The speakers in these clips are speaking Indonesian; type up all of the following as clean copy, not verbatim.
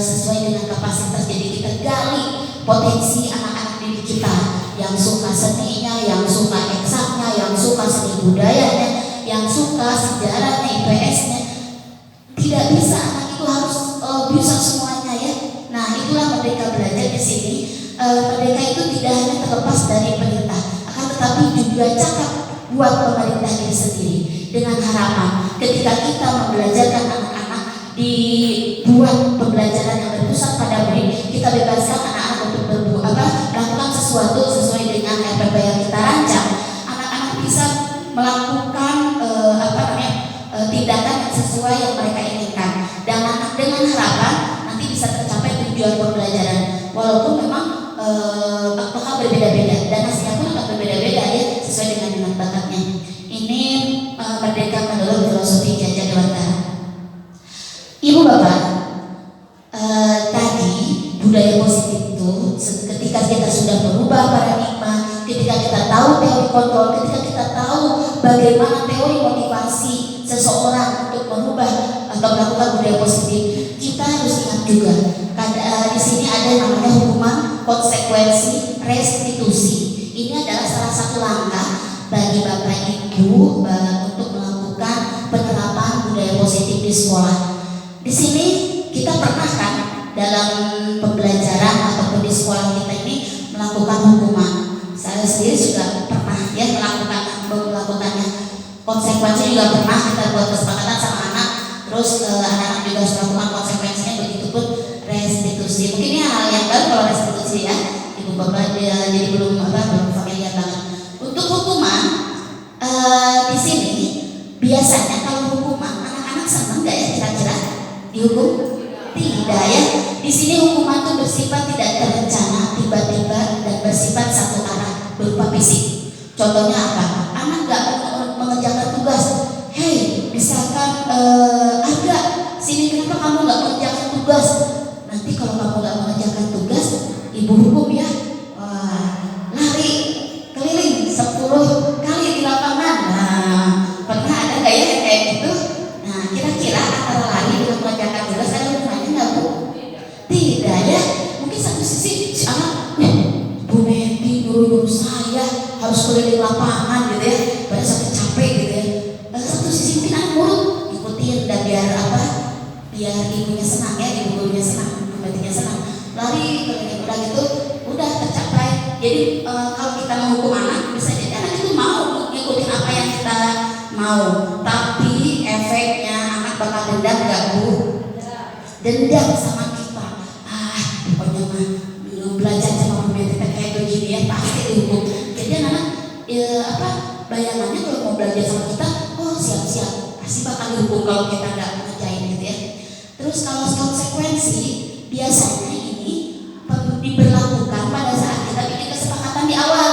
sesuai dengan kapasitas. Jadi kita gali potensi anak-anak didik kita yang suka seninya, yang suka eksaknya, yang suka seni budayanya, yang suka sejarahnya, IPS-nya. Tidak bisa anak itu harus bisa semuanya ya. Nah, itulah Merdeka Belajar di sini. Merdeka itu tidak hanya terlepas dari perintah, akan tetapi juga cakap buat pemerintah diri sendiri, dengan harapan ketika kita membelajarkan anak-anak dibuat pembelajaran yang berpusat pada murid, kita bebaskan anak-anak untuk melakukan sesuatu sesuai dengan RPP yang kita rancang. Anak-anak bisa melakukan tindakan yang sesuai yang mereka inginkan, dan dengan harapan nanti bisa tercapai tujuan pembelajaran, walaupun memang bakal berbeda-beda dan hasilnya pun akan berbeda-beda ya, sesuai dengan minat bakatnya. Ini Merdeka menurut filosofi Jajah Dewantara. Ibu bapak, tadi budaya positif itu ketika kita sudah berubah paradigma, ketika kita tahu teori kontrol, ketika kita tahu bagaimana teori motivasi seseorang untuk merubah atau melakukan budaya positif, kita harus ingat juga di sini ada yang namanya hukuman, konsekuensi, restitusi. Ini adalah salah satu langkah bagi bapak ibu untuk melakukan penerapan budaya positif di sekolah. Di sini kita pernah kan dalam pembelajaran ataupun di sekolah kita ini melakukan hukuman. Saya sendiri juga pernah ya melakukannya. Konsekuensi juga pernah kita buat kesepakatan sama anak. Terus anak-anak juga harus melakukan konsekuensinya, begitupun restitusi. Mungkin ini hal yang baru kalau restitusi ya, ibu bapak jadi belum familiar banget. Untuk hukuman di sini biasanya kalau hukuman anak-anak senang nggak ya kira-kira dihukum? Tidak ya. Di sini hukuman itu bersifat tidak terencana, tiba-tiba dan bersifat satu arah berupa fisik. Contohnya apa? Anak nggak mengerjakan tugas. Hei, misalkan Arga, sini kenapa kamu nggak mengerjakan tugas? Nanti kalau kamu nggak mengerjakan tugas, ibu hukum ya. Lari keliling 10 kali di lapangan. Nah, pernah ada nggak ya kayak gitu? Nah, kira-kira antara lari dengan mengerjakan tugas ada hubungannya nggak bu? Tidak ya. Mungkin satu sisi si anak, Bu Neti nyuruh saya harus keliling lapangan gitu ya, pada sampai capek gitu ya. Satu sisi mungkin anak nurut, ikutin dan biar ibunya senang ya, ibu gurunya senang, pembantunya senang. Lari keliling udah gitu, udah tercapai. Jadi kalau kita menghukum anak, bisa jadi anak itu mau ngikutin apa yang kita mau, tapi efeknya anak bakal dendam nggak bu? Dendam sama kita. Pokoknya mah belum belajar sama pemerintah kayak begini ya, pasti dihukum. Jadi anak bayangannya kalau mau belajar sama kita, oh siap-siap pasti bakal dihukum kalau kita nggak ngerjain gitu ya. Terus kalau konsekuensi biasanya ini diberlakukan pada saat kita bikin kesepakatan di awal.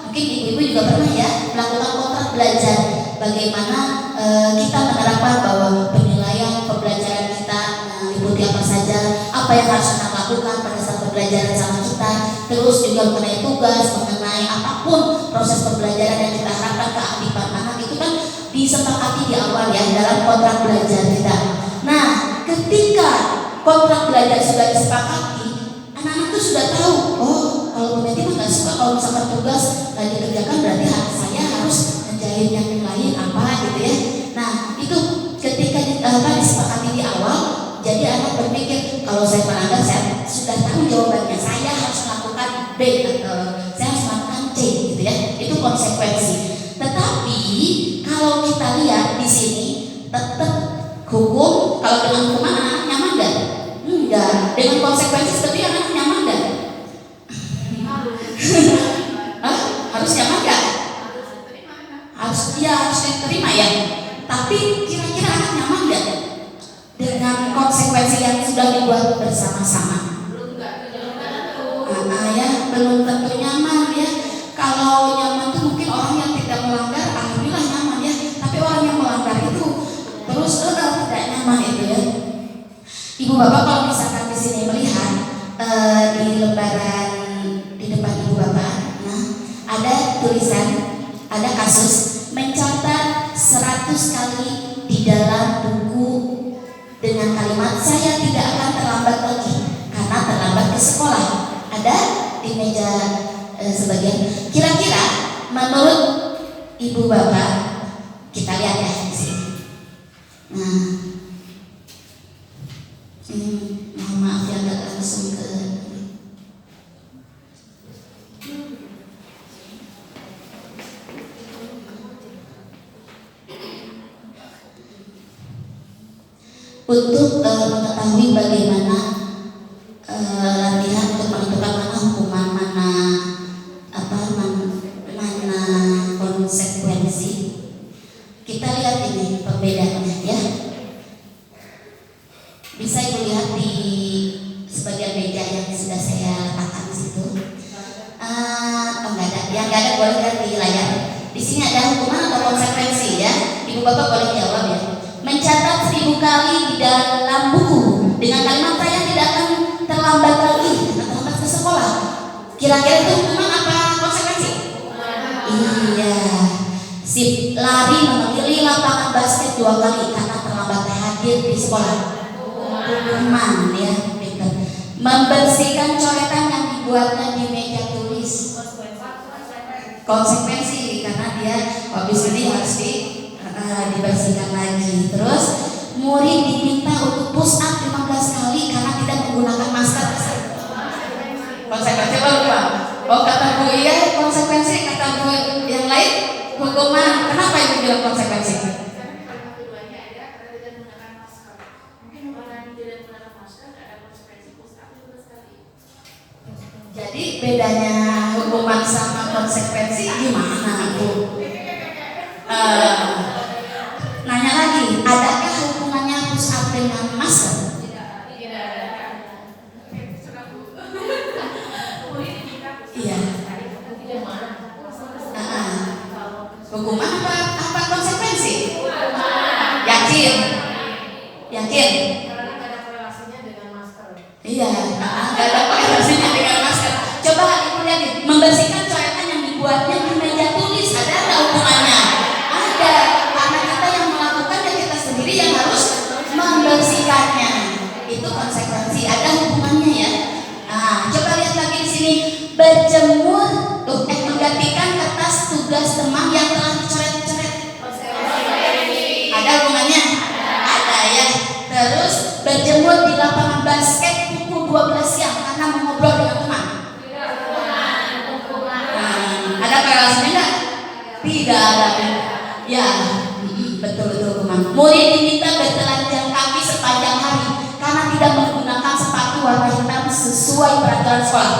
Mungkin ibu-ibu juga pernah ya melakukan kontrak belajar. Bagaimana kita menerapkan bahwa penilaian pembelajaran kita meliputi apa saja, apa yang harus kita lakukan pada saat pembelajaran sama kita. Terus juga mengenai tugas, mengenai apapun proses pembelajaran yang kita harapkan keaktifan anak itu kan disepakati di awal ya dalam kontrak belajar kita. Nah, ketika kontrak belajar sudah disepakati, anak-anak tuh sudah tahu, oh kalau Bu Neti nggak suka kalau misalkan tugas lagi dikerjakan berarti saya harus menjahit yang lain apa gitu ya. Nah itu ketika disepakati di awal, jadi anak berpikir kalau saya melanggar saya sudah tahu jawabannya, saya harus melakukan B atau saya harus melakukan C gitu ya. Itu konsekuensi. Tetapi kalau kita lihat di sini tetap hukum, kalau dengan hukuman anak nyaman nggak? Enggak. Dengan konsekuensi seperti anak nyaman nggak? Harus nyaman nggak? Harus diterima ya. Tapi kira-kira anak nyaman nggak dengan konsekuensi yang sudah dibuat bersama-sama? Belum tentu nyaman ya. Kalau nyaman itu mungkin orang yang tidak melanggar, alhamdulillah nyaman ya. Tapi orang yang melanggar itu terus tidak nyaman itu ya. Ibu bapak kalau misalkan di sini melihat di lembaran di depan ibu bapak, nah ada tulisan, ada kasus mencatat 100 kali di dalam buku dengan kalimat saya tidak akan terlambat lagi. sekolah. Ada di meja sebagian. Kira-kira menurut ibu bapak, kita lihat ya di sini. Nah, mohon maaf ya nggak langsung ke. Untuk mengetahui bagaimana latihan untuk menentukan mana hukuman, mana konsekuensi, kita lihat ini perbedaannya ya. Bisa ibu lihat di sebagian meja yang sudah saya letakkan di situ. Enggak ada, yang enggak ada boleh lihat di layar. Di sini ada hukuman atau konsekuensi ya. Ibu bapak boleh jawab ya. Mencatat 1000 kali di dalam buku dengan kalimat saya tidak akan terlambat lagi, terlambat ke sekolah. Kira-kira itu hukuman apa konsekuensi? Iya. Sip, lari mengelilingi lapangan basket 2 kali karena terlambat hadir di sekolah. Hukuman ya. Membersihkan coretan yang dibuatnya di meja tulis. Konsekuensi karena dia habis ini harus dibersihkan lagi. Terus murid diminta untuk push up 15 kali karena tidak menggunakan masker. Konsekuensi apa? Oh kata Bu iya konsekuensi, kata Bu yang lain hukuman. Kenapa itu bilang konsekuensi? Jadi bedanya hukuman sama konsekuensi gimana Bu? Nanya lagi, adakah hubungannya push up dengan masker? Iya. Hukuman apa konsekuensi? Yakin? Yakin? Iya, nggak ada korelasinya dengan masker. Coba ibu lihat nih, membersihkan coretan yang dibuatnya di meja tulis, ada nggak hubungannya? Ada, karena kita yang melakukan dan kita sendiri yang harus membersihkannya. Itu konsekuensi, ada hubungannya ya. Nah, coba lihat lagi di sini, berjemur, menggantikan kertas tugas teman yang telah dicoret-coret. Ada hubungannya? Ada ya. Terus berjemur di lapangan basket pukul 12 siang karena mengobrol dengan teman. Ada korelasinya enggak? Tidak ada. Ya, betul hukuman. Murid diminta bertelanjang kaki sepanjang hari karena tidak menggunakan sepatu warna hitam sesuai peraturan sekolah.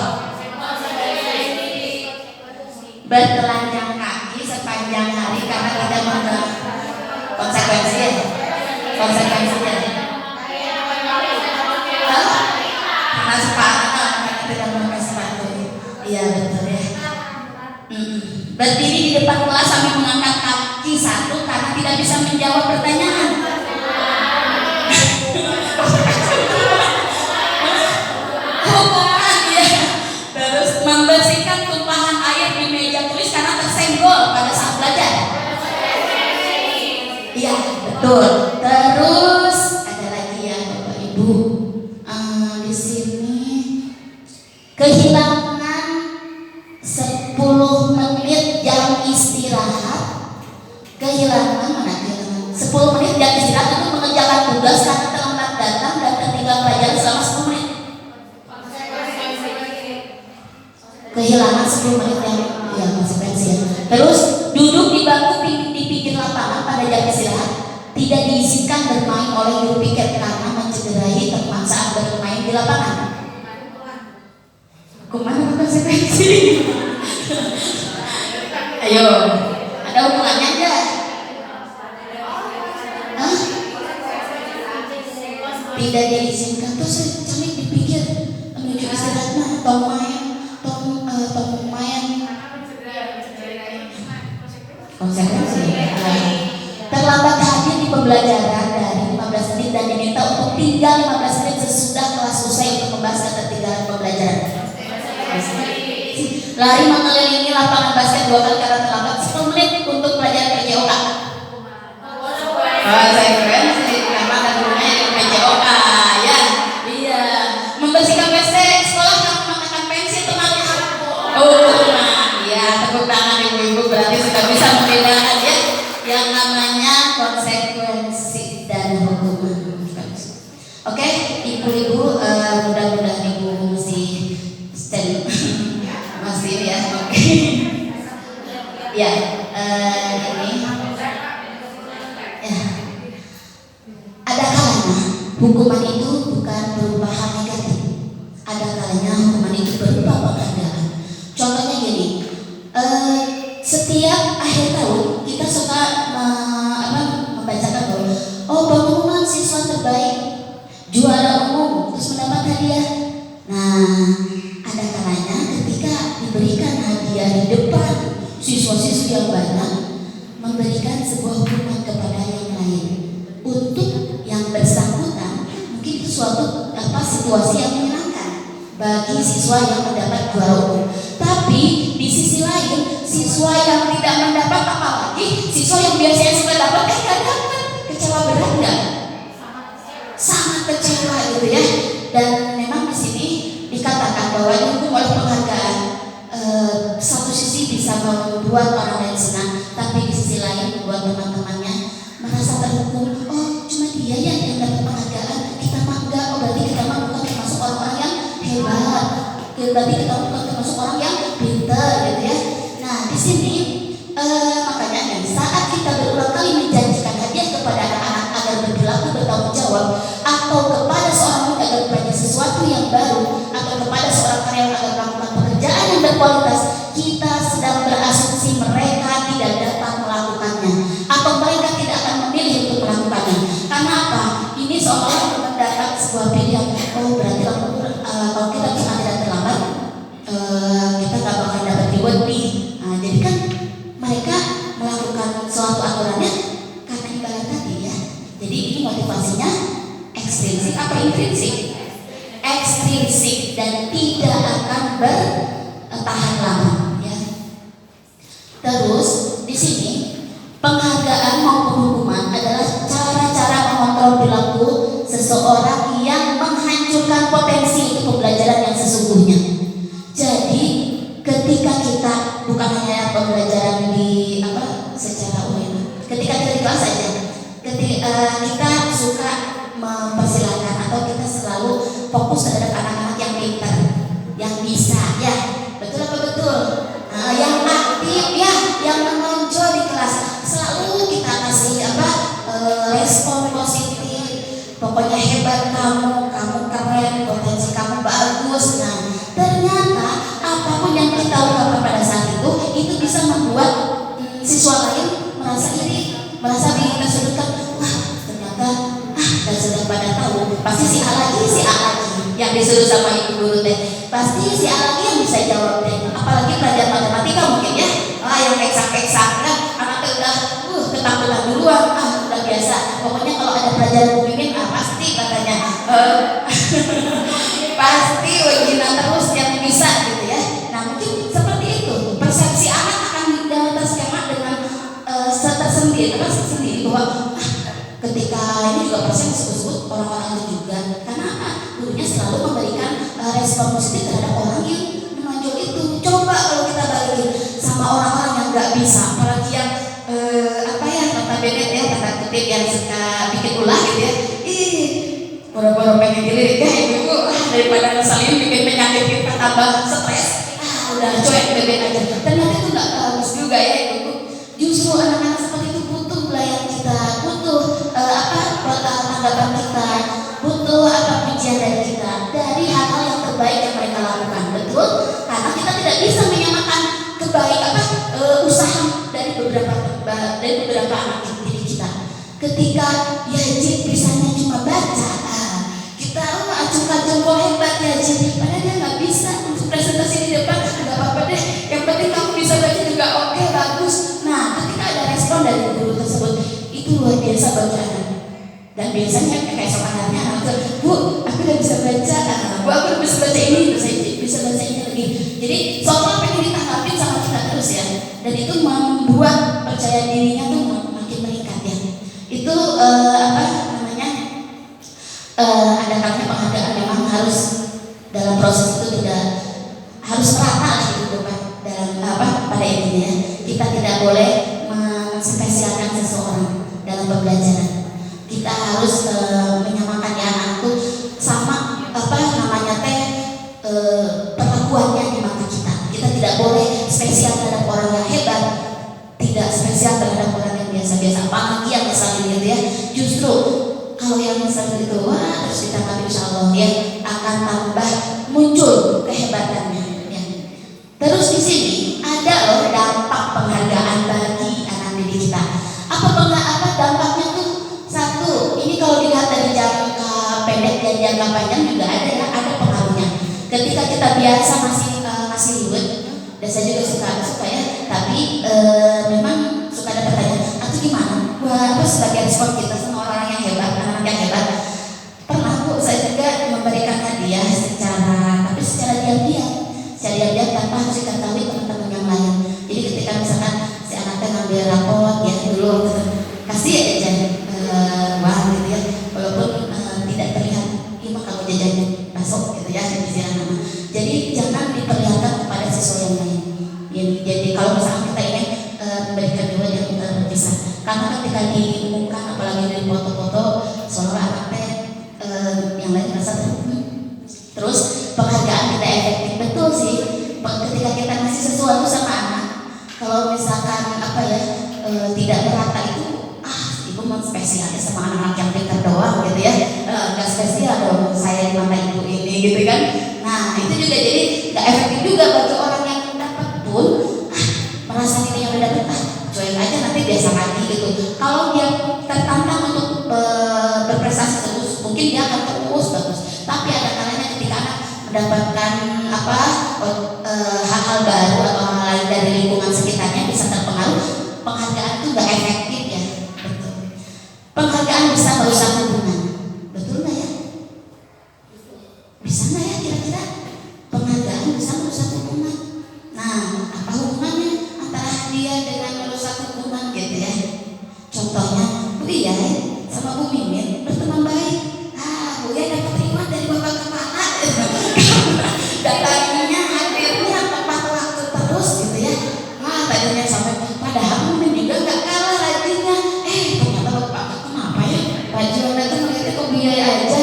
Bertelanjang kaki sepanjang hari karena tidak menggunakan konsekuensi ya. Konsekuensinya karena sepatu karena tidak menggunakan sepatu. Iya betul ya. Berdiri di depan kelas sambil mengangkat kaki satu karena tidak bisa menjawab pertanyaan. Hukuman ya. Terus membersihkan tumpahan air di meja tulis karena tersenggol pada saat belajar. Iya betul. Terus ada lagi ya Bapak Ibu. Di sini kehilangan 10 menit jam istirahat. Kehilangan mana kehilangan 10 menit jam istirahat untuk mengerjakan tugas karena terlambat datang dan tertinggal pelajaran selama 10 menit. Kehilangan 10 menit ya konsekuensi ya. Terus duduk di bangku di pinggir lapangan pada jam istirahat, tidak diizinkan bermain oleh guru piket karena mencederai teman saat bermain di lapangan. Kemana konsekuensi? Ayo, ada hubungannya enggak? Tidak diizinkan tuh cemik dipikir menuju istirahatnya tong main konsekuensi. Terlambat hadir di pembelajaran dari 15 menit dan diminta untuk tinggal 15 menit sesudah kelas selesai untuk membahas ketertinggalan pembelajaran. Lari mengelilingi lapangan basket 2 kali karena terlambat 10 menit untuk pelajaran PJOK. Konsekuensi karena ada hubungannya dengan PJOK ya. Iya. Membersihkan WC sekolah ada kalanya ketika diberikan hadiah di depan siswa-siswi yang banyak, memberikan sebuah hukuman kepada yang lain untuk yang bersangkutan. Mungkin itu suatu situasi yang menyenangkan bagi siswa yang mendapat juara umum. Tapi di sisi lain, siswa yang tidak mendapat, apalagi siswa yang biasanya suka dapat nggak dapat, kecewa berat nggak? Sangat kecewa gitu ya. Dan memang di sini dikatakan bahwa dihukum oleh penghargaan satu sisi bisa membuat orang lain senang, tapi di sisi lain membuat teman-temannya merasa terhukum. Oh, cuma dia yang dapat penghargaan, kita mah enggak. Oh, berarti kita mah bukan termasuk orang-orang yang hebat. Berarti kita bukan termasuk orang yang pintar gitu ya. Nah, di sini makanya nih, saat kita berulang kali menjanjikan hadiah kepada anak-anak agar berperilaku bertanggung jawab, atau kepada seorang murid agar belajar sesuatu yang baru, atau kepada seorang karyawan agar melakukan pekerjaan yang berkualitas, kita sedang berasumsi mereka tidak dapat melakukannya, atau mereka tidak akan memilih untuk melakukannya. Karena apa? Ini seolah-olah mendapat sebuah pilihan. Oh, berarti kalau kita bisa tidak terlambat, kita nggak bakal dapat reward nih. Nah, jadi kan mereka melakukan suatu aturannya karena ibarat tadi ya. Jadi ini motivasinya ekstrinsik apa intrinsik? Ekstrinsik, dan tidak akan bertahan lama ya. Terus di sini penghargaan maupun hukuman adalah cara-cara mengontrol perilaku seseorang yang menghancurkan potensi untuk pembelajaran yang sesungguhnya. Jadi ketika kita bukan hanya pembelajaran di secara umum, ketika kita di kelas saja, ketika kita suka mempersilahkan atau kita selalu fokus terhadap anak-anak yang pintar, yang bisa ya, betul apa betul? Yang aktif ya, yang menonjol di kelas, selalu kita kasih respon positif. Pokoknya hebat kamu keren, potensi kamu bagus. Nah, ternyata apapun yang kita ungkapkan pada saat itu bisa membuat siswa lain merasa iri, merasa ingin tersudutkan. Wah, ternyata dan sudah pada tahu, pasti si A lagi yang disuruh sama ibu guru teh, pasti si A lagi yang bisa jawab teh. Apalagi pelajaran matematika mungkin ya, yang eksak-eksak kan, anaknya udah ketakutan duluan, udah biasa. Pokoknya kalau ada pelajaran Bu Mimin, pasti katanya pasti ujian terus yang bisa gitu ya. Nah, mungkin seperti itu persepsi anak akan terskema dengan tersendiri bahwa ketika ini juga persen disebut orang-orang itu juga. Karena apa? Gurunya selalu memberikan respon positif terhadap orang yang menonjol itu. Coba kalau kita balikin sama orang-orang yang nggak bisa, apalagi yang notabene ya, tanda kutip yang suka bikin ulah gitu ya. Boro-boro pengen dilirik ya ibu, daripada ngeselin bikin penyakit kita tambah stres. Udah cuek bebek aja. Ternyata itu nggak bagus juga ya ibu. Justru anak-anak seperti itu butuh pelayan kita, butuh tanggapan kita, butuh pujian dari kita, dari hal-hal yang terbaik yang mereka lakukan. Betul? Karena kita tidak bisa menyamakan usaha dari beberapa anak diri kita. Ketika Yajid bisanya cuma baca, kita acungkan jempol hebat Yajid, padahal dia nggak bisa untuk presentasi di depan. Nggak apa-apa deh, yang penting kamu bisa baca juga, oke, bagus. Nah, ketika ada respon dari guru tersebut, itu luar biasa bacaan. Dan biasanya keesokan harinya anak itu, Bu, aku udah bisa baca, Bu, aku udah bisa baca ini, bisa baca ini lagi. Jadi soal pengen ditanggapin sama kita terus ya. Dan itu membuat percaya dirinya tuh makin meningkat ya. Itu ada kalanya penghargaan memang harus dalam proses itu tidak harus merata lah gitu Pak. Dalam pada intinya kita tidak boleh menspesialkan seseorang dalam pembelajaran. Kita harus menyamakan ya anak itu sama perlakuannya di mata kita. Kita tidak boleh spesial terhadap orang yang hebat, tidak spesial terhadap orang yang biasa-biasa, apalagi yang misalnya gitu ya. Justru kalau yang misalnya itu terus kita insya Allah ya akan tambah muncul kehebatannya ya. Terus di sini ada loh dampak penghargaan bagi anak didik kita. Apa dampaknya tuh? Satu, ini kalau dilihat dari jangka pendek dan jangka panjang juga ada pengaruhnya. Ketika kita biasa masih liwet, dan saya juga suka ya, tapi memang suka ada pertanyaan, atau gimana? Wah, apa sebagai respon kita sama orang yang hebat, anak yang hebat? Pernah Bu, saya juga memberikan hadiah secara diam-diam tanpa harus diketahui teman-teman yang lain. Jadi ketika misalkan si anaknya ngambil rapot ya dulu kasih aja wah gitu ya, walaupun tidak terlihat, gimana kamu jajan bakso gitu ya istilah nama. Jadi jangan diperlihatkan kepada siswa yang lain. Jadi kalau misalkan kita ingin memberikan dua yang terpisah, karena ketika diumumkan apalagi dari foto-foto seolah anaknya yang lain merasa terus penghargaan tidak efektif. Betul sih, ketika kita ngasih sesuatu sama anak, kalau misalkan tidak merata itu, ibu mau spesial ya sama anak-anak yang pintar doang gitu ya, nggak spesial dong saya di mata ibu ini gitu kan. Nah itu juga jadi nggak efektif juga bagi orang yang dapat pun merasa ini yang udah dapat cuek aja nanti biasa lagi gitu. Kalau dia tertantang untuk berprestasi terus, mungkin dia akan terus bagus. Tapi ada kalanya ketika anak mendapatkan hal-hal baru atau hal lain dari lingkungan sekitarnya bisa terpengaruh, penghargaan itu nggak efektif ya. Betul. Penghargaan bisa merusak hubungan, betul nggak ya? Bisa nggak ya kira-kira penghargaan bisa merusak hubungan? Nah, apa hubungannya antara dia dengan merusak hubungan gitu ya? Contohnya, Bu Iya sama Bu Mimin berteman baik. Bu Iya dapat terima dari bapak kepala. Datangnya hadirnya tepat waktu terus gitu ya. Tadinya sampai padahal Mimin juga nggak kalah rajinnya. Ternyata bapak kenapa ya? Pak Juanda tuh ngeliatnya kok biaya aja.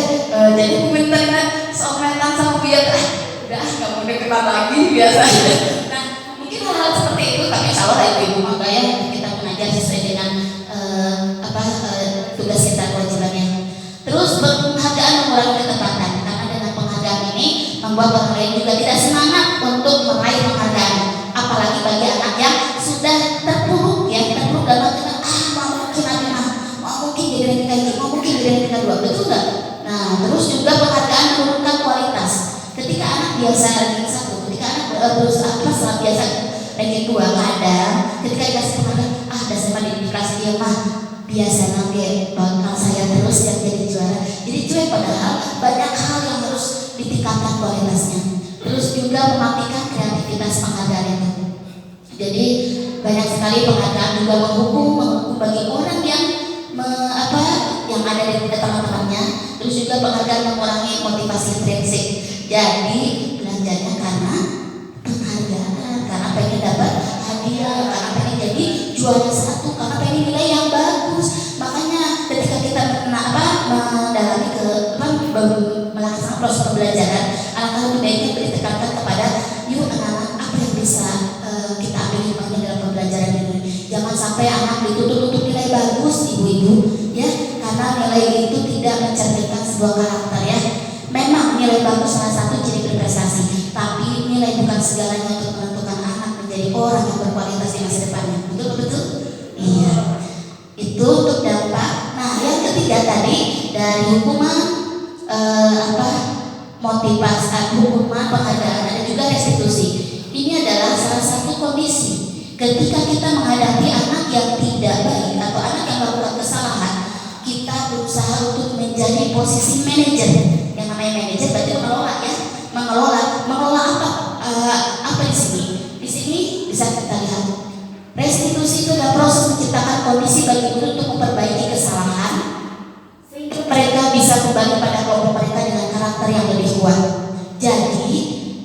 Jadi Mimin ternyata seometan sama biaya. Udah nggak mau deketan lagi biasa aja. Nah mungkin hal-hal seperti itu, tapi insya Allah ibu-ibu maka ya kita mengajar sesuai dengan tugas kita kewajibannya. Terus penghargaan mengurangi ketepatan, karena dengan penghargaan ini membuat orang lain juga tidak semangat untuk meraih penghargaan, apalagi bagi anak yang sudah terpuruk dalam mau mungkin jadi ranking kayak mau mungkin jadi ranking kedua, betul nggak? Nah terus juga penghargaan menurunkan kualitas. Ketika anak biasa ranking 1, ketika anak berusaha setelah biasa ranking 2, kadang ketika dikasih penghargaan, dasar mah di kelas dia mah biasa nanti bakal saya terus yang jadi juara. Jadi cuek, padahal banyak hal yang harus ditingkatkan kualitasnya. Terus juga mematikan kreativitas penghargaan itu. Jadi banyak sekali penghargaan juga menghukum bagi orang yang yang ada di teman-temannya. Terus juga penghargaan mengurangi motivasi intrinsik. Jadi belanjanya karena penghargaan, karena pengen dapat hadiah, karena pengen jadi juara 1, karena pengen nilai yang bagus. Makanya ketika kita mendalami melaksanakan proses pembelajaran, anak-anak lebih baiknya ditekankan kepada yuk anak-anak apa yang bisa kita ambil hikmahnya dalam pembelajaran ini. Jangan sampai anak dituntut nilai bagus ibu-ibu ya, karena nilai itu tidak mencerminkan sebuah karakter ya. Memang nilai bagus salah satu ciri berprestasi, tapi nilai bukan segalanya untuk menentukan anak menjadi orang yang berkualitas di masa depannya. Betul? Iya. Itu untuk dampak. Nah, yang ketiga tadi dari hukuman motivasi, hukuman, penghargaan, ada juga restitusi. Ini adalah salah satu kondisi ketika kita menghadapi anak yang tidak baik atau anak yang melakukan kesalahan, kita berusaha untuk menjadi posisi manajer. Yang namanya manajer berarti mengelola ya, mengelola apa di sini? Di sini bisa kita lihat restitusi itu adalah proses menciptakan kondisi bagi guru untuk memperbaiki kesalahan sehingga mereka bisa kembali pada kelompok mereka dengan karakter yang lebih kuat. Jadi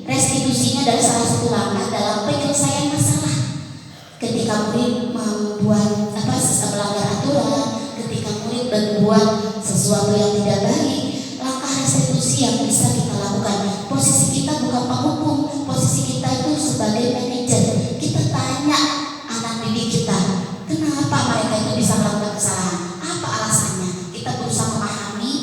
restitusinya adalah salah satu langkah dalam penyelesaian masalah. Ketika murid membuat melanggar aturan, ketika murid berbuat sesuatu yang tidak baik, langkah restitusi yang bisa kita lakukan. Posisi kita bukan penghukum, posisi kita itu sebagai manajer. Kita tanya anak didik kita, kenapa mereka itu bisa melakukan kesalahan? Apa alasannya? Kita berusaha memahami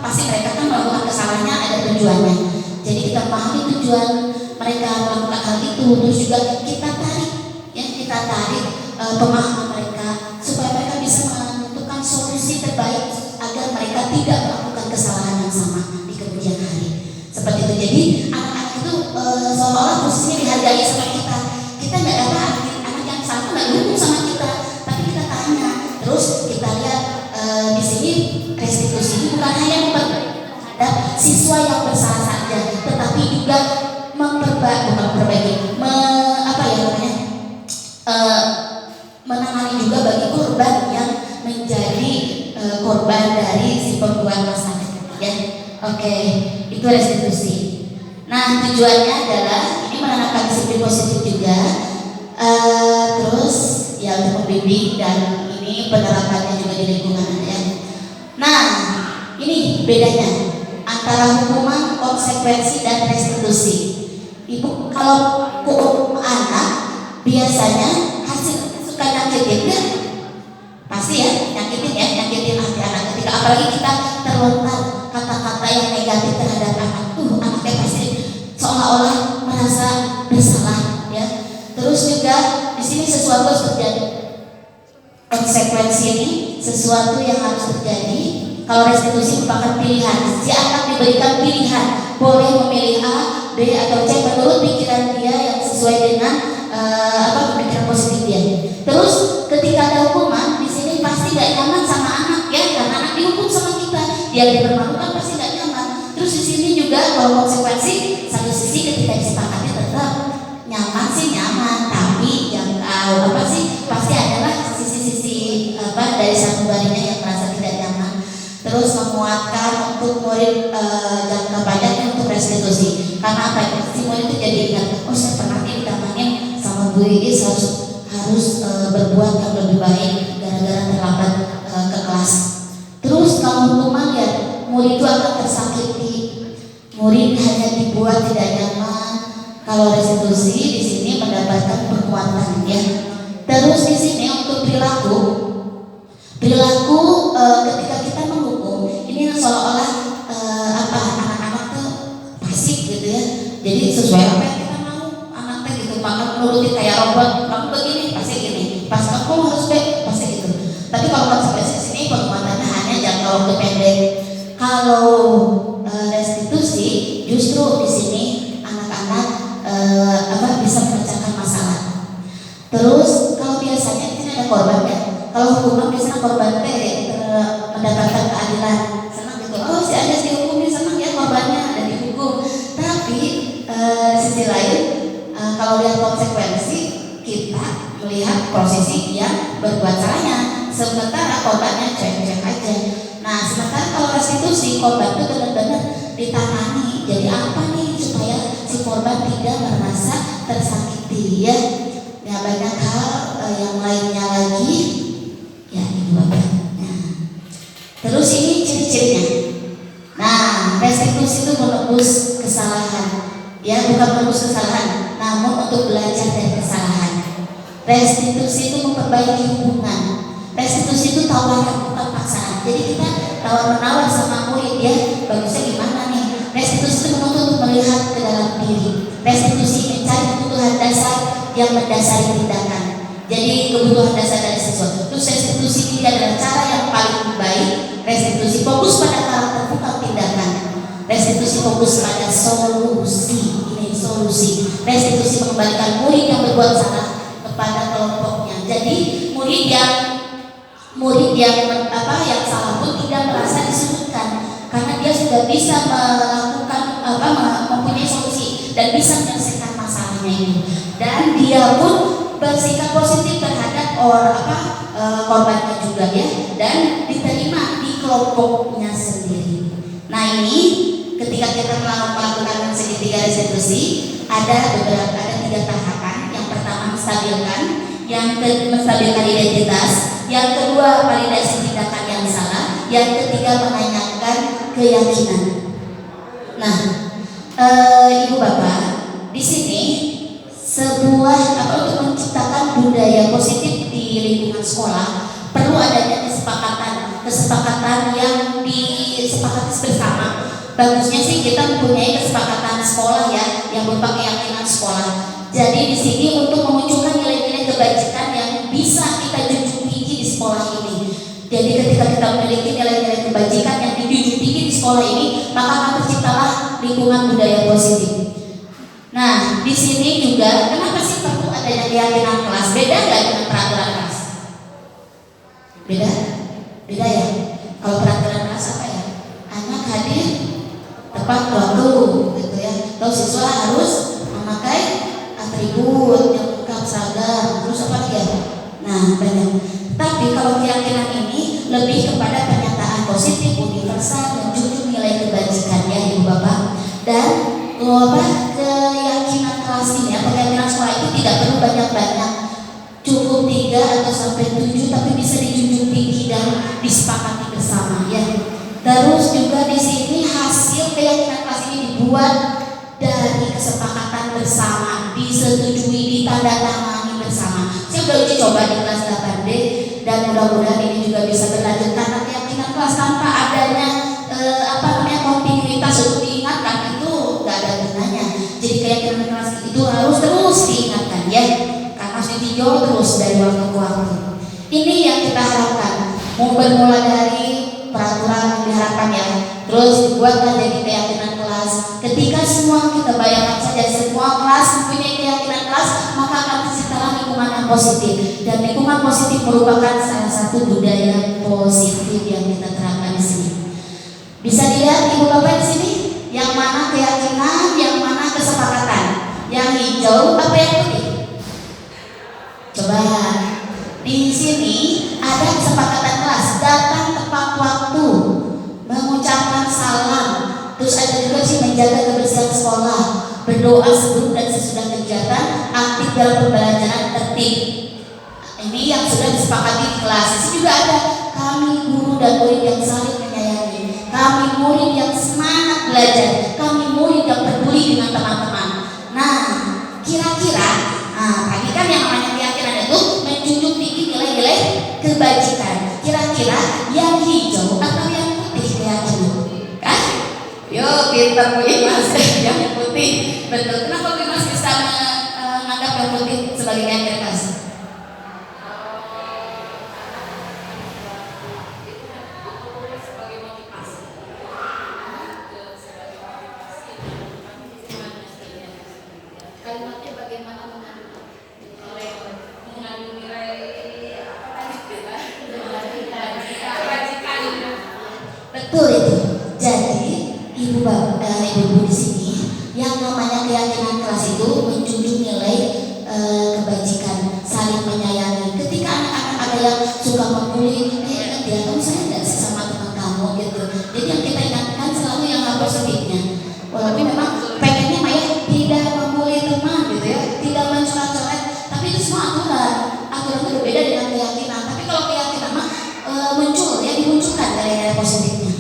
pasti mereka kan melakukan kesalahannya ada tujuannya. Jadi kita pahami tujuan mereka melakukan hal itu, terus juga kita tarik pemahaman mereka supaya mereka bisa menentukan solusi terbaik agar mereka tidak melakukan kesalahan yang sama di kemudian Jadi anak-anak itu seolah-olah posisinya dihargai sama kita. Kita nggak ada anak yang satu nggak dukung sama kita, tapi kita tanya. Terus kita lihat di sini restitusi ini bukan hanya terhadap siswa yang bersalah saja, tetapi juga menangani juga bagi korban yang menjadi korban dari si pembuat masalah ya. Oke, itu restitusi. Nah, tujuannya adalah ini menanamkan disiplin positif juga, terus ya untuk membimbing, dan ini penerapannya juga di lingkungan ya. Nah, ini bedanya antara hukuman, konsekuensi, dan restitusi. Ibu kalau hukum anak biasanya hasil suka nyakitin kan? Pasti ya, nyakitin hati anak. Ketika apalagi kita terlontar kata-kata yang negatif terhadap anak, anaknya pasti seolah-olah merasa bersalah ya. Terus juga di sini sesuatu harus terjadi. Konsekuensi ini sesuatu yang harus terjadi. Kalau restitusi merupakan pilihan, si anak diberikan pilihan, boleh memilih A, B atau C menurut pikiran dia yang sesuai dengan pemikiran positif dia. Terus ketika ada hukuman di sini pasti gak nyaman sama anak ya, karena anak dihukum sama kita, dia dipermalukan pasti gak nyaman. Terus di sini juga kalau konsekuensi, satu sisi ketika disepakati tetap nyaman sih nyaman, tapi yang pasti adalah sisi-sisi dari sanubarinya yang merasa tidak nyaman. Terus menguatkan untuk murid jangka panjangnya untuk restitusi. Karena si murid itu jadi ingat, saya pernah ditamanin sama Bu Iis harus berbuat yang lebih baik gara-gara terlambat ke kelas. Terus kalau hukuman ya murid itu akan tersakiti, murid hanya dibuat tidak nyaman. Kalau restitusi di sini mendapatkan penguatan ya. Terus di sini untuk perilaku ketika kita menghukum ini seolah-olah anak-anak tuh pasif gitu ya. Jadi sesuai apa yang kita mau anaknya gitu, maka menuruti kayak robot, kamu begini pasti gini, pas kamu harus pasti gitu. Tapi kalau konsekuensi sini penguatannya hanya jangka waktu pendek. Kalau restitusi justru di sini anak-anak bisa memecahkan masalah. Terus kalau biasanya di sini ada korban ya. Kalau hukuman biasanya korban mendapatkan keadilan, senang gitu. Oh si ada dihukum, senang ya korbannya ada dihukum. Tapi sisi lain kalau lihat konsekuensi, kita melihat posisi yang berbuat salahnya, sementara korbannya cek-cek aja. Nah sementara kalau restitusi, korban itu benar-benar ditangani. Jadi apa nih supaya si korban tidak merasa tersakiti ya. Nah banyak hal yang lainnya lagi ya ibu bapak. Nah, terus ini ciri-cirinya. Nah restitusi itu menebus kesalahan ya, bukan menebus kesalahan, namun untuk belajar dari kesalahan. Restitusi itu memperbaiki hubungan. Restitusi itu tawaran bukan paksaan. Jadi kita tawar-menawar sama murid ya, bagusnya gimana nih. Restitusi itu menuntut untuk melihat ke dalam diri. Restitusi mencari kebutuhan dasar yang mendasari tindakan. Jadi kebutuhan dasar dari sesuatu. Terus restitusi ini adalah cara yang paling baik. Restitusi fokus pada karakter bukan tindakan. Restitusi fokus pada solusi. Ini solusi. Restitusi mengembalikan murid yang berbuat salah kepada kelompoknya. Jadi murid yang salah pun tidak merasa disudutkan, karena dia sudah bisa melakukan mempunyai solusi dan bisa menyelesaikan masalahnya ini. Dan dia pun bersikap positif terhadap korbannya juga ya, dan diterima di kelompoknya sendiri. Nah ini ketika kita melakukan segitiga restitusi ada 3 tahapan. Yang pertama menstabilkan, yang kedua menstabilkan identitas, yang kedua validasi tindakan yang salah, yang ketiga menanyakan keyakinan. Nah ibu bapak di sini untuk menciptakan budaya positif di lingkungan sekolah perlu adanya kesepakatan yang disepakati bersama. Bagusnya sih kita mempunyai kesepakatan sekolah ya, yang berupa keyakinan sekolah. Jadi di sini untuk memunculkan nilai-nilai kebajikan yang bisa kita junjung tinggi di sekolah ini. Jadi ketika kita memiliki nilai-nilai kebajikan yang dijunjung tinggi di sekolah ini, maka akan terciptalah lingkungan lingkungan budaya positif. Nah, di sini juga kenapa sih perlu adanya keyakinan kelas? Beda nggak dengan peraturan kelas? Beda? Beda ya? Kalau peraturan kelas apa ya? Anak hadir tepat waktu, gitu ya. Atau siswa harus memakai atribut yang lengkap seragam, terus apa lagi ya? Nah, banyak. Tapi kalau keyakinan ini lebih kepada pernyataan positif, universal, dan junjung nilai kebajikan ya Ibu Bapak. Dan keyakinan kelas ini atau keyakinan sekolah itu tidak perlu banyak-banyak, cukup 3 atau sampai 7, tapi bisa dijunjung tinggi dan disepakati bersama ya. Terus juga di sini hasil keyakinan kelas ini dibuat dari kesepakatan bersama, disetujui, ditandatangani bersama. Saya udah uji coba di kelas 8D dan mudah-mudahan ini juga bisa berlanjut karena keyakinan kelas tanpa adanya kontinuitas untuk diingatkan itu gak ada gunanya. Jadi keyakinan kelas itu harus terus diingatkan ya, karena harus ditinjau terus dari waktu ke waktu. Ini yang kita harapkan, mau bermula dari peraturan yang diharapkan ya, terus dibuatkan jadi keyakinan kelas. Ketika semua kita bayangkan saja semua kelas mempunyai keyakinan kelas, maka akan terciptalah lingkungan yang positif, dan lingkungan positif merupakan salah satu budaya positif yang kita terapkan di sini. Bisa dilihat Ibu Bapak di sini, yang mana keyakinan, yang mana kesepakatan. Yang hijau apa yang putih? Coba. Di sini ada kesepakatan kelas, datang tepat waktu, mengucapkan salam, terus ada juga sih menjaga kebersihan sekolah, berdoa sebelum dan sesudah kegiatan, aktif dalam pembelajaran, tertib. Ini yang sudah disepakati di kelas. Di sini juga ada kami guru dan murid yang saling menyayangi, kami murid yang semangat belajar, kami murid yang peduli dengan teman-teman. Nah, kira-kira, tadi kan yang namanya keyakinan itu menjunjung tinggi nilai-nilai kebajikan. Kira-kira yang hijau atau yang putih keyakinan? Kan? Yo, pintar Bu Imas. Yang putih. Betul. Kenapa Bu Imas bisa menganggap yang putih sebagai keyakinan kelas? Kalimatnya bagaimana mengandung nilai kebajikan. Betul itu. Jadi ibu di sini yang namanya keyakinan kelas itu menjunjung nilai kebajikan, saling menyayangi. Ketika anak-anak ada yang suka membuli, ingat ya, kamu saya tidak sesama teman kamu gitu. Jadi yang kita ingatkan selalu yang positifnya. Walaupun memang pengennya Maya tidak membuli teman gitu ya, tidak mencoret-coret, tapi itu semua aturan itu berbeda dengan keyakinan. Tapi kalau keyakinan mah dimunculkan dari positifnya.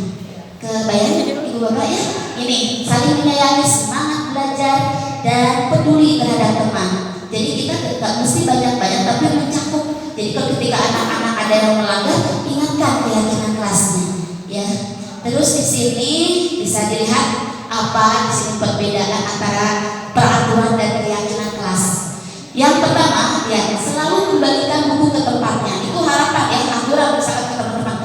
Kebayang Ibu Bapak ya, ini saling menyayangi, semangat belajar, dan peduli terhadap teman. Jadi kita tidak mesti banyak-banyak, tapi mencakup. Jadi kalau ketika anak-anak ada yang melanggar, ingatkan keyakinan kelasnya ya. Terus di sini bisa dilihat apa di sini perbedaan antara peraturan dan keyakinan kelas. Yang pertama ya, selalu kembalikan buku ke tempatnya. Itu harapan ya, aturan misalkan ke teman-teman.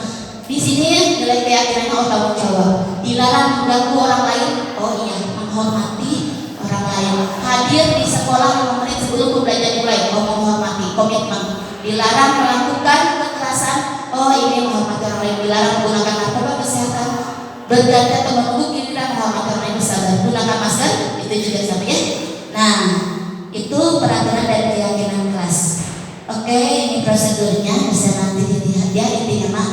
Di sini nilai keyakinannya tanggung jawab. Dilarang mengganggu orang lain. Oh iya, menghormati orang lain. Hadir di sekolah 5 menit sebelum pembelajaran dimulai. Oh, menghormati, komitmen. Dilarang melakukan kekerasan. Oh, ini menghormati orang lain. Dilarang menggunakan narkoba, kesehatan, berganda atau menunggu giliran, menghormati orang lain, bersabar, gunakan masker, itu juga sama ya. Nah, itu peraturan dan keyakinan kelas. Oke, ini prosedurnya bisa nanti dilihat ya, intinya mah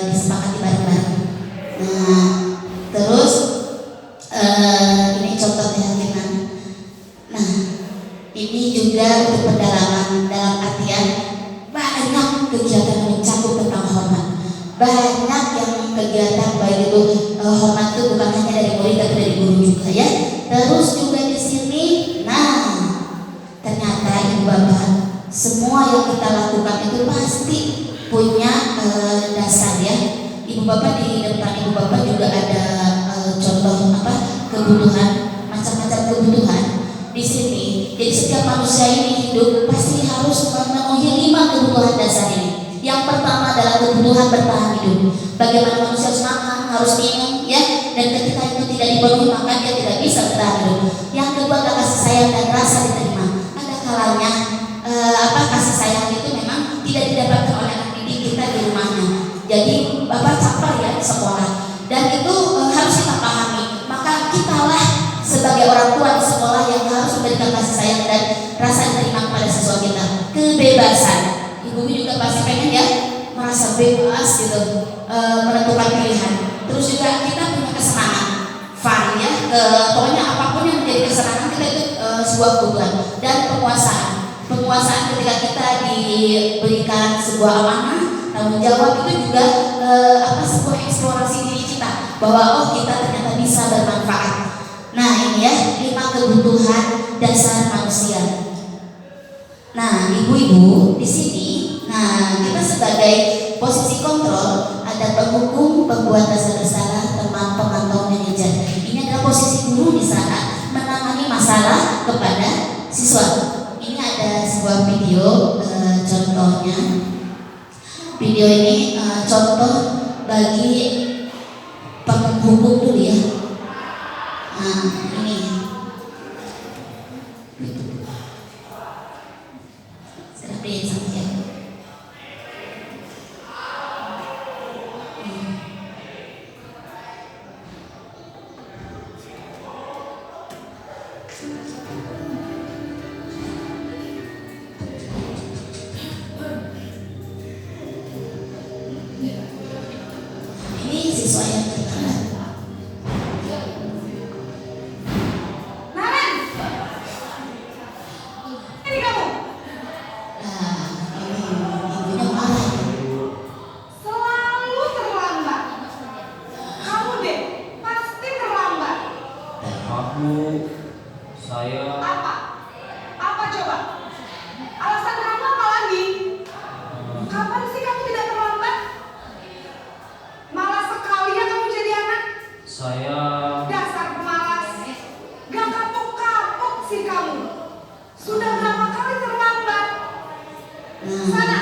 disepakati bareng-bareng. Nah, terus ini contoh keyakinan. Nah, ini juga untuk pendalaman dalam artian banyak kegiatan mencakup tentang hormat. Banyak yang kegiatan baik itu hormat itu bukan hanya dari murid tapi dari guru juga ya. Terus juga di sini, nah ternyata Ibu Bapak, semua yang kita lakukan itu pasti punya dasar ya. Ibu Bapak di depan Ibu Bapak juga ada contoh kebutuhan, macam-macam kebutuhan di sini. Jadi setiap manusia ini hidup pasti harus memenuhi 5 kebutuhan dasar ini. Yang pertama adalah kebutuhan bertahan hidup. Bagaimana manusia harus makan, harus minum ya, dan ketika itu tidak dipenuhi maka dia tidak bisa bertahan hidup. Yang kedua adalah kasih sayang dan rasa diterima. Ada kalanya kasih sayang itu memang tidak didapatkan oleh anak didik kita di rumahnya. Jadi bapak caper ya di sekolah dan itu harus kita pahami. Maka kitalah sebagai orang tua di sekolah yang harus memberikan kasih sayang dan rasa diterima kepada siswa kita. Kebebasan, ibu juga pasti pengen ya merasa bebas gitu, menentukan pilihan. Terus juga kita punya kesenangan, fun ya, pokoknya apapun yang menjadi kesenangan kita itu sebuah kebutuhan. Dan penguasaan ketika kita diberikan sebuah amanah, tanggung jawab itu juga sebuah eksplorasi diri kita bahwa kita ternyata bisa bermanfaat. Nah ini ya 5 kebutuhan dasar manusia. Nah ibu-ibu di sini, nah kita sebagai posisi kontrol ada penghukum, pembuat rasa bersalah, teman, pemantau, manajer. Ini adalah posisi guru di saat menangani masalah kepada siswa. Ini ada sebuah video contohnya. Video ini contoh bagi penghukum dulu ya. Nah ini seperti saja. Ini siswa yang terkenal. Saya Apa coba? Alasan kamu apa lagi? Kapan sih kamu tidak terlambat? Malas sekali ya kamu jadi anak. saya Dasar pemalas. Gak kapok-kapok sih kamu. Sudah berapa kali terlambat? Sana,